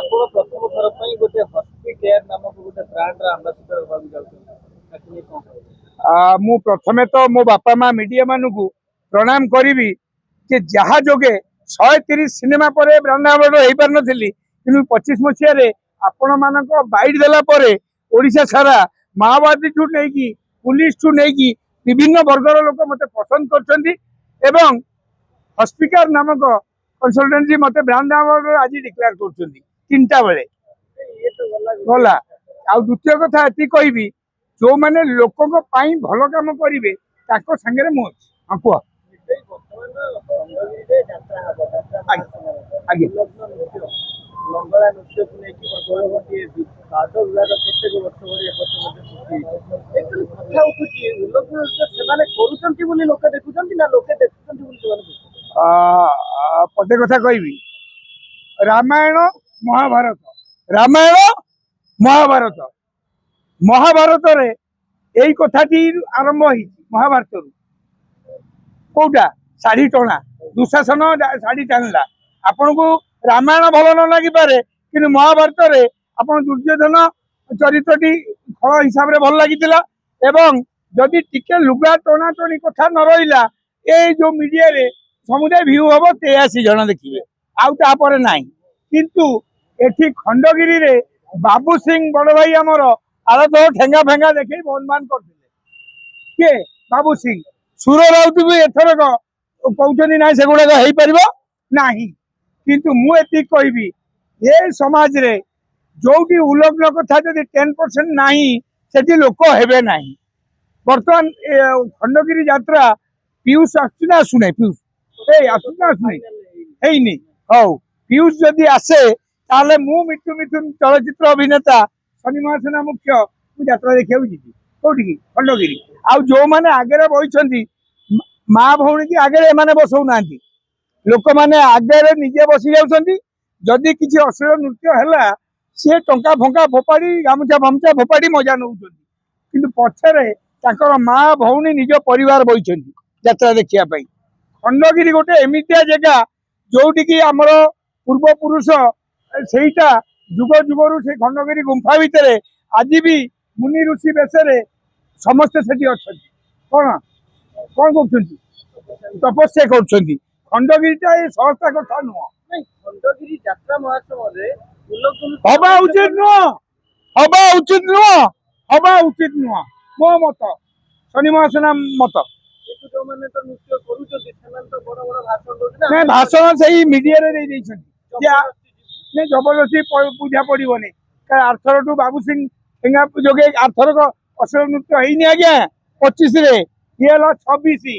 ଆପଣ ପ୍ରଥମ ଥର ପାଇଁ ଗୋଟେ ହସ୍ପିଟାଲ ନାମକ ଗୋଟେ ବ୍ରାଣ୍ଡର ଆମ୍ବାସିଡର ହେବାକୁ ଯାଉଛନ୍ତି ତାକୁ ନେଇ କଣ କହିବେ? ମୁଁ ପ୍ରଥମେ ତ ମୋ ବାପା ମା ମିडिया ମାନଙ୍କୁ प्रणाम करी जे जहा जोगे 130 सिनेमा पर ब्रांड आवार्ड हो पार नथिली कि 25 मसीह आपण मानक बाइट देला परे ओडिशा सारा माओवादी ठू नहीं पुलिस ठू नहीं विभिन्न वर्गर लोक मत पसंद कर हॉस्पिटल नामक कंसल्टेंसी मत ब्रांड आवार्ड आज डिक्लेयर कर 3टा बेले गला आ द्वितीय कथा ये कहबी जो मैंने लोक भल कम करेंगे सांगे मु हाँ कह ଲଙ୍ଗଳା ନୃତ୍ୟକୁ ନେଇକି ଗୋଟିଏ ବାଦ ବିବାଦ ପ୍ରତ୍ୟେକ ବର୍ଷ ଭଳି ଏ ବର୍ଷ ମଧ୍ୟ ସୃଷ୍ଟି ହେଇଛି। କଥା ଉଠୁଛି ଉଲ୍ଲଙ୍ଘନ ନୃତ୍ୟ ସେମାନେ କରୁଛନ୍ତି ବୋଲି ଲୋକେ ଦେଖୁଛନ୍ତି ନା ଲୋକେ ଦେଖୁଛନ୍ତି ବୋଲି ସେମାନେ पदे कथा कहबी रामायण महाभारत रामायण महाभारत महाभारत रे यही कथाटी आरंभ हो महाभारत कौटा शाढ़ी टणा दुशासन शाढ़ी टाणला आपन को रामायण भल न लगी पारे कि महाभारत रे आपन दुर्योधन चरित्रटी फल हिसाब से भल लगी एवं जदि टिके लुगा टणा टणी कथा न रहा ये जो मीडिया रे समुदाय भ्यू हम 83 जन देखिए आउे ना किंतु एठी खंडगिरी रे बाबू सिंह बड़ भाई आमर आलत ठेंगा फेंगा देखे बंदमान करते किए बाबू सिंह सुर राउत भी एथरक कहते ना से गुड़ाक हो पार ना किंतु मुझे कहबी ये समाज रे जोटी उल्लग्न कथा जब 10% ना से लोक हे ना बर्तमान खंडगिरी यात्रा पीयूष आसुना आसुना पीयूष आसुना आसुनी हौ पीयूष जदि आसे ताले मु मिठू मिथुन चलचित्र अभिनेता शनि महासेना मुख्य यात्रा देखा जी कौटी खंडगिरी आउ जो मैंने आगे बही माँ भौणी की आगे एमाने बसौ ना लोक मैंने आगे निजे बसी जादी किसी अश्लील नृत्य है सी टंका फंका फोपाड़ी गामुछा फामुछा फोपाड़ी मजा नौ कि पछरे माँ भौणी निज परिवार बही यात्रा देखापी खंडगिरी गोटे एमितिया जगह जोटि आमर पूर्वपुरुष सेटा जुग जुगर से खंडगिरी गुंफा भितर आज भी मुनि ऋषि बेश समस्ते से कौन कौन कर तपस्या कर खंडगिरीटा ये सहस्ता कथा नुह खंडगिरी यात्रा महोत्सव हवा उचित नुह हवा उचित नुह हवा उचित नुह मो मत शनि महासेना मत भाषण से मीडिया जबरदस्ती पूजा पड़ोनी आरथर टू बाबू सिंह ठेंगा जोगे आरथरक अश्लील नृत्य होनी आज्ञा 25 ये 26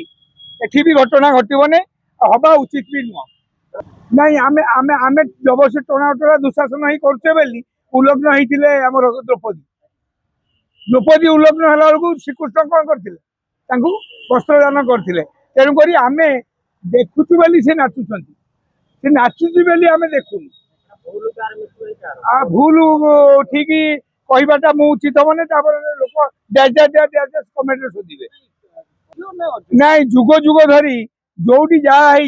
एठी भी घटना घटने हवा उचित भी नुह नहीं आमे आमे आमे जबरदस्ती टणा टणा दुशासन ही करछे बेली उल्लग्न होइतिले हमर द्रौपदी द्रौपदी उल्लग्न हला बेलू श्रीकृष्ण कौन करथिले वस्त्रदान करथिले तेणुक आमे देखुचु बेली से नाचुछंती से नाचुची बेली आमे देखुनु भूल ठीक कहवाटा मु उचित हमने लोक कमेंट शोधे ना जुग जुग धरी जोटी जहाँ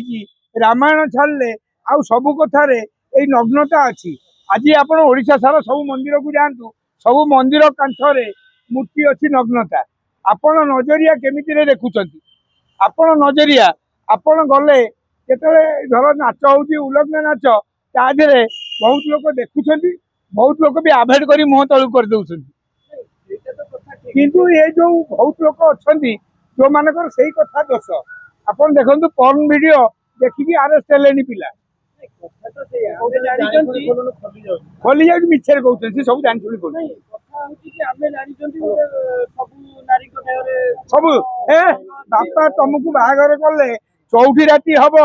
रामायण छाड़े आउ सबू कथार यही नग्नता अच्छी आज आप ओडिशा सारा सब मंदिर को जातु सब मंदिर कांथरे मूर्ति अच्छी नग्नता आपण नजरिया केमिति देखुं आपण नजरिया आपण गले केतले धर नाच हो उल्लग्न नाच ताधे बहुत लोग देखुं बहुत लोग भी आभेड कर मुह तलू कर किंतु ये जो बहुत लोग अच्छा जो मानकर सही कथा दोष आपन देखो पर्न वीडियो देखिकी आरेस्ट हेलेनी पिला खोली जाऊँ मिछे कहते सब जानी सब बापा तुमको बाहागर कले 4 राति हम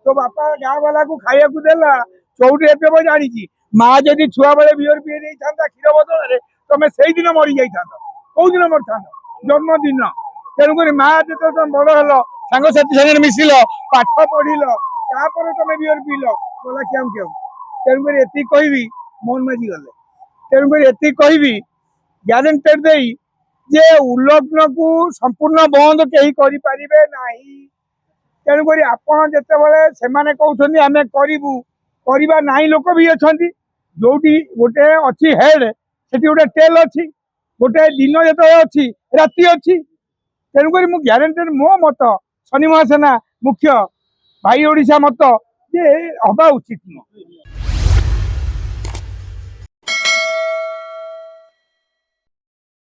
तो बापा गाँ वाला को खाया देला 4 राति जानी माँ जदि छुआ बेले बियर पी था क्षीर बदल तुम से दिन मरी जा कौ दिन मर था जन्मदिन तेणुक माँ जो तुम बड़ हेल सांगसाथी सागर मिसिल पाठ पढ़िल तापर तुम बियर पील गला क्या क्यों तेणुक ये कहबी मोहन माझी गले तेणुक ये कहबी ग्यारेंटेड दे जे उल्लग्न को संपूर्ण बंद कहीं करें ना तेणुक आपड़ जिते से कहते आम करू करवा ना लोक भी अच्छा जोटी गोटे अच्छी हेड सेठी गोटे टेल अच्छी गोटे दिन जो अच्छी राति अच्छी तेणुक मु ग्यारंटेड मो मत शनि महासेना मुख्य भाई ओडिशा मत जे हवा उचित नुह।